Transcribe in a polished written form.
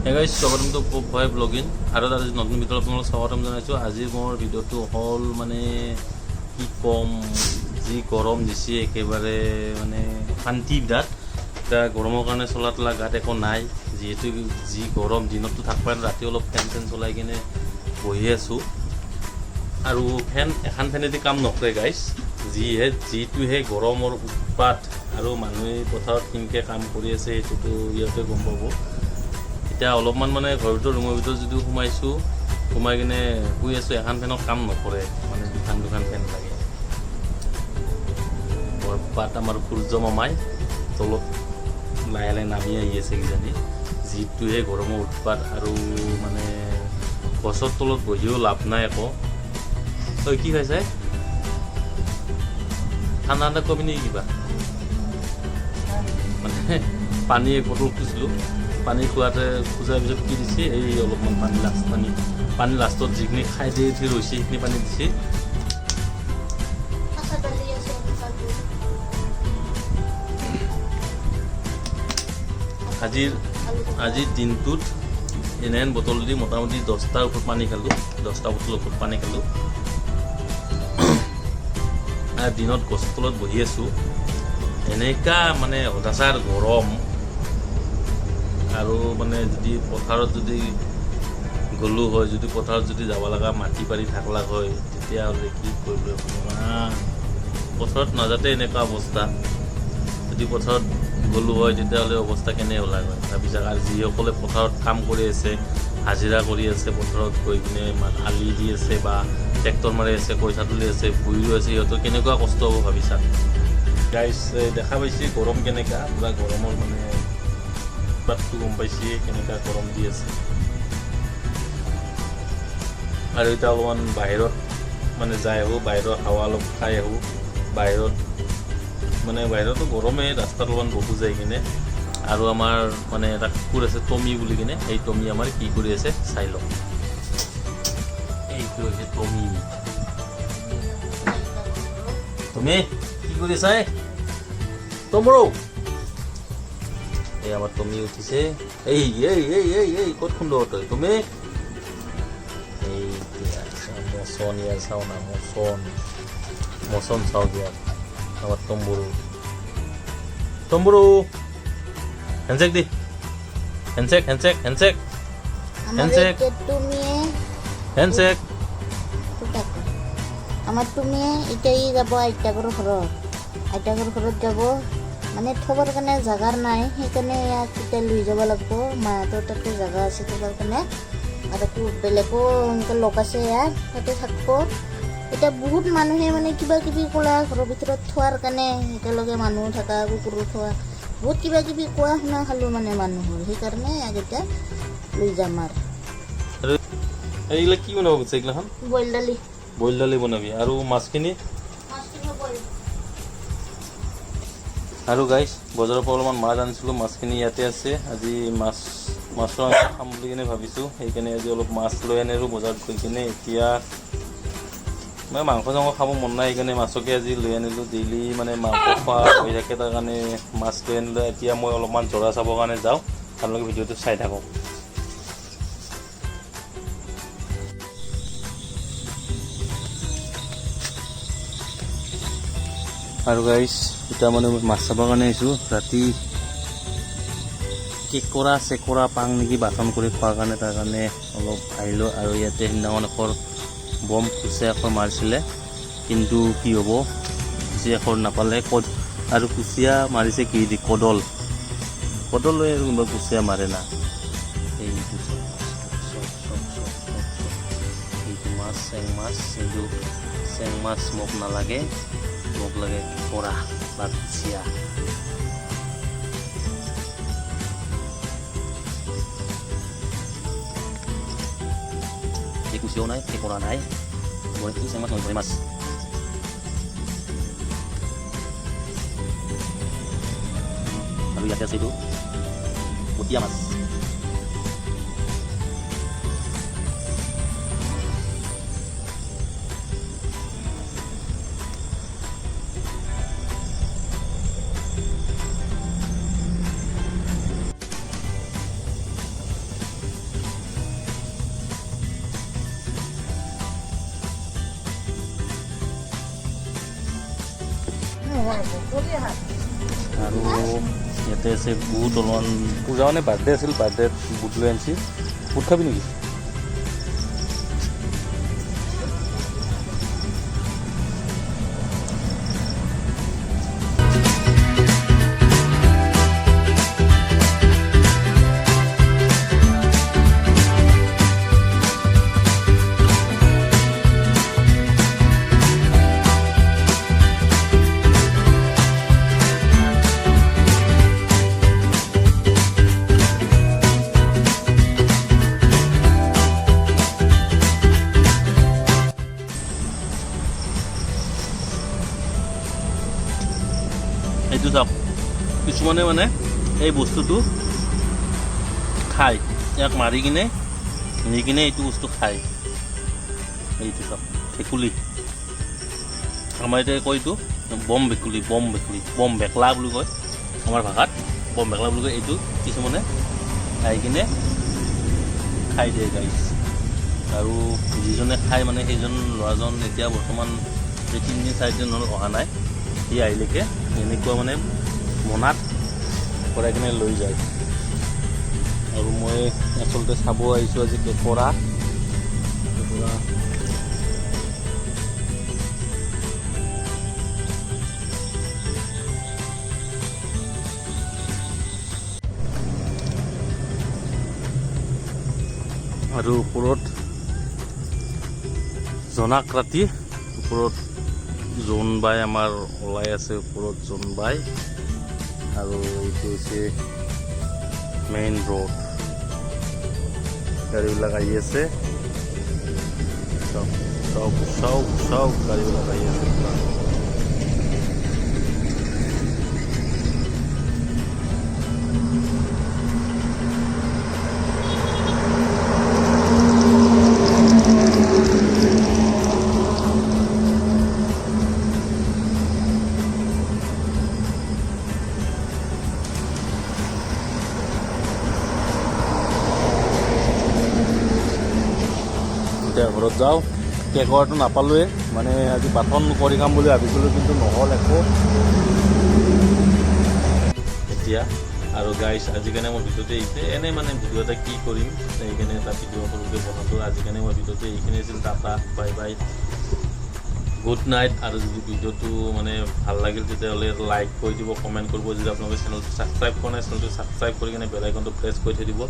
Hey guys, স্বাগতম two ভয় blogging আৰু আজি নতুন ভিডিঅ'ত আপোনালোকক স্বাগতম জনাইছোঁ। আজি মোৰ ভিডিঅ'টো হ'ল মানে কি ক'ম, যি গৰম দিছে একেবাৰে মানে শান্তি বিৰাট। এতিয়া গৰমৰ কাৰণে চলা তলা গাত একো নাই, যিহেতু যি গৰম দিনততো থাকবাই, ৰাতি অলপ ফেন চলাই কিনে বহি আছোঁ। আৰু এখন ফেনেদি কাম নকৰে গাইজ, যিটোহে গৰমৰ উৎপাত আৰু মানুহে পথাৰত কেনেকৈ কাম কৰি আছে সেইটোতো ইয়াতে গম পাব। এতিয়া অলপমান মানে ঘৰৰ ভিতৰত ৰুমৰ ভিতৰত যদিও সোমাই কিনে শুই আছোঁ, এখন ফেনৰ কাম নকৰে, মানে দুখন ফেন লাগে। বৰপাত আমাৰ সূৰ্য মামাই তলত লাহে লাহে নামি আহি আছে কিজানি, যিটোহে গৰমৰ উৎপাত। আৰু মানে গছৰ তলত বহিও লাভ নাই একো। তই কি খাইছে? ঠাণ্ডা কবি নেকি কিবা? মানে পানী এক বটল খুজিলোঁ, পানী খোজাৰ পিছত কি দিছে, এই অলপমান পানী লাষ্টত যিখিনি খাই দি উঠি ৰৈছে সেইখিনি পানী দিছে। আজিৰ দিনটোত এনেহেন বটল দি মোটামুটি 10টাৰ ওপৰত পানী খালোঁ, 10টা বটলৰ ওপৰত পানী খালোঁ। আৰু দিনত গছৰ তলত বহি আছোঁ, এনেকুৱা মানে হতাচাৰ গৰম। আৰু মানে যদি পথাৰত যদি গ'লো হয়, যদি পথাৰত যদি যাব লগা মাটি পাৰি থাকলা হয়, তেতিয়াহ'লে কি কৰিব পথাৰত নাযাতে এনেকুৱা অৱস্থা। যদি পথাৰত গ'লো হয় তেতিয়াহ'লে অৱস্থা কেনে ওলাই হয় ভাবি যাওক। আৰু যিসকলে পথাৰত কাম কৰি আছে, হাজিৰা কৰি আছে, পথাৰত গৈ কিনে আলি দি আছে বা ট্ৰেক্টৰ মাৰি আছে, পইচা তুলি আছে, ভুই ৰুই আছে, সিহঁতৰ কেনেকুৱা কষ্ট হ'ব ভাবি চাওক গাইজ। দেখা পাইছে গৰম কেনেকুৱা, পূৰা গৰমৰ মানে উৎপাতটো গম পাইছে কেনেকুৱা গৰম দি আছে। আৰু এতিয়া অলপমান বাহিৰত মানে যাই আহোঁ, বাহিৰৰ হাৱা অলপ খাই আহোঁ। বাহিৰতো গৰমেই, ৰাস্তাত অলপমান বহু যায় কিনে। আৰু আমাৰ মানে এটা কুকুৰ আছে টমি বুলি কিনে, সেই টমি আমাৰ কি কৰি আছে চাই লওঁ। এইটো হৈছে টমি। তুমি কি কৰি আছা? টমৰো এই আমার টমি উঠিছে। এই এই এই এই এই কত সুন্দর তই তুমি? এই মচন ইয়ার চাও না, মচন চাও দিয়া আমার টম্বুরু হ্যান্ডশেক দি, হ্যান্ডশেক আমার তুমি এটাই যাব আইতাগর ঘৰত যাব, মানে থবৰ কাৰণে জাগাৰ নাই, সেইকাৰণে ইয়াক এতিয়া লৈ যাব লাগিব। মাহঁতৰ তাতে জাগা আছে থবৰ কাৰণে, আৰু বেলেগো এনেকৈ লগ আছে ইয়াত, তাতে থাকিব। এতিয়া বহুত মানুহে মানে কিবা কিবি ক'লা ঘৰৰ ভিতৰত থোৱাৰ কাৰণে, একেলগে মানুহ থকা, কুকুৰো থোৱা, বহুত কিবা কিবি কোৱা শুনা খালোঁ মানে মানুহৰ, সেইকাৰণে ইয়াক এতিয়া লৈ যাম। আৰু এইবিলাক কি বনাব গৈছে? এইগিলাখন বইল দালি বনাবি আৰু মাছখিনি। আৰু গাইজ বজাৰৰ পৰা অলপমান মাছ আনিছিলোঁ, মাছখিনি ইয়াতে আছে। আজি মাছৰ খাম বুলি কিনে ভাবিছোঁ, সেইকাৰণে আজি অলপ মাছ লৈ আনিলোঁ বজাৰত গৈ কিনে। এতিয়া মানে মাংস খাব মন নাই, সেইকাৰণে মাছকে আজি লৈ আনিলোঁ। ডেইলি মানে মাংস খোৱা হৈ থাকে, তাৰ কাৰণে মাছ লৈ আনিলোঁ। এতিয়া মই অলপমান জৰা চাবৰ কাৰণে যাওঁ, আপোনালোকে ভিডিঅ'টো চাই থাকক। আৰু গাইজ এতিয়া মানে মই মাছ চাবৰ কাৰণে আহিছোঁ। ৰাতি চেকৰা পাং নেকি বাচন কৰি খোৱাৰ কাৰণে, তাৰ কাৰণে অলপ আহিলোঁ। আৰু ইয়াতে সিদিনাখন বম কুচিয়া এখন মাৰিছিলে, কিন্তু কি হ'ব, কুচিয়া নাপালে। আৰু কুচিয়া মাৰিছে কি দি, কদল লৈ আৰু কোনোবা কুচিয়া মাৰে না। এইটো মাছ, চেং মাছ মোক নালাগে, মোক লাগে কেঁকোৰা বা কুচিয়া। কুচিয়াও নাই, কেঁকোৰা নাই, চেং মাছ নহয়, মাছ। আৰু ইয়াতে আছে এইটো বটীয়া মাছ। আৰু ইয়াতে আছে বুট অলপমান পূজা মানে বাৰ্থডে আছিল বাৰ্থডেত বুট লৈ আনিছি বুট খাবি নেকি এইটো চাওক কিছুমানে মানে এই বস্তুটো খায় ইয়াক মাৰি কিনে নি কিনে এইটো বস্তু খায় এইটো চাওক ভেকুলী আমাৰ এতিয়া কয় এইটো বম ভেকুলী বম ভেকলা বুলি কয় আমাৰ ভাষাত বম ভেকলা বুলি কয় এইটো কিছুমানে খাই কিনে খাই দিয়ে গাইছ আৰু যিজনে খায় মানে সেইজন ল'ৰাজন এতিয়া বৰ্তমান 3-4 দিন হ'ল অহা নাই সি আহিলেকে এনেকুৱা মানে মনাত ভৰাই কিনে লৈ যায় আৰু মই আচলতে চাব আহিছোঁ আজি কেঁকোৰা আৰু ওপৰত জোনাকৰাতি ওপৰত জোনবাই আমাৰ ওলাই আছে ওপৰত জোনবাই আৰু এইটো হৈছে মেইন ৰোড গাড়ীবিলাক আহি আছে চব গাড়ীবিলাক আহি আছে এতিয়া ঘৰত যাওঁ কেঁকোৰাটো নাপালোৱে মানে আজি পাঠন কৰি খাম বুলি ভাবিছিলোঁ কিন্তু নহ'ল একো এতিয়া আৰু গাইছ আজিকাৰণে মই ভিডিঅ'তে এনেই মানে ভিডিঅ' এটা কি কৰিম সেইকাৰণে এটা ভিডিঅ' সৰুকৈ বনালোঁ আজিকাৰণে মই ভিডিঅ'তে এইখিনি আছিল tata bye bye good night আৰু যদি ভিডিঅ'টো মানে ভাল লাগিল তেতিয়াহ'লে লাইক কৰি দিব কমেণ্ট কৰিব যদি আপোনালোকে চেনেলটো ছাবস্ক্ৰাইব কৰা নাই চেনেলটো ছাবস্ক্ৰাইব কৰি কিনে বেল আইকনটো প্ৰেছ কৰি থৈ দিব